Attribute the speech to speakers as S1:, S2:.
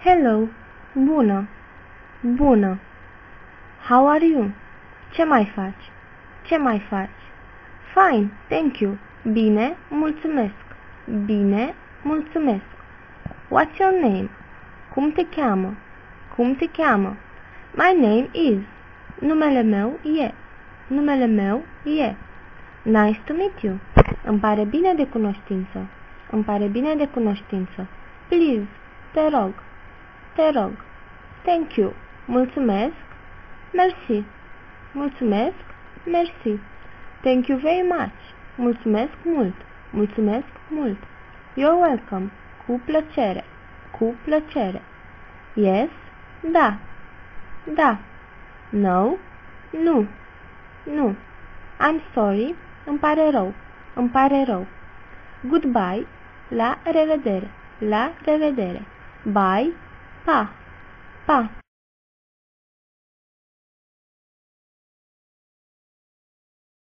S1: Hello. Bună. Bună. How are you? Ce mai faci? Ce mai faci? Fine, thank you. Bine, mulțumesc. Bine, mulțumesc. What's your name? Cum te cheamă? Cum te cheamă? My name is. Numele meu e. Numele meu e. Nice to meet you. Îmi pare bine de cunoștință. Îmi pare bine de cunoștință. Please, te rog. Te rog. Thank you. Mulțumesc. Merci. Mulțumesc. Merci. Thank you very much. Mulțumesc mult. Mulțumesc mult. You're welcome. Cu plăcere. Cu plăcere. Yes. Da. Da. No. Nu. Nu. I'm sorry. Îmi pare rău. Îmi pare rău. Goodbye. La revedere. La revedere. Bye. Pa. Pa.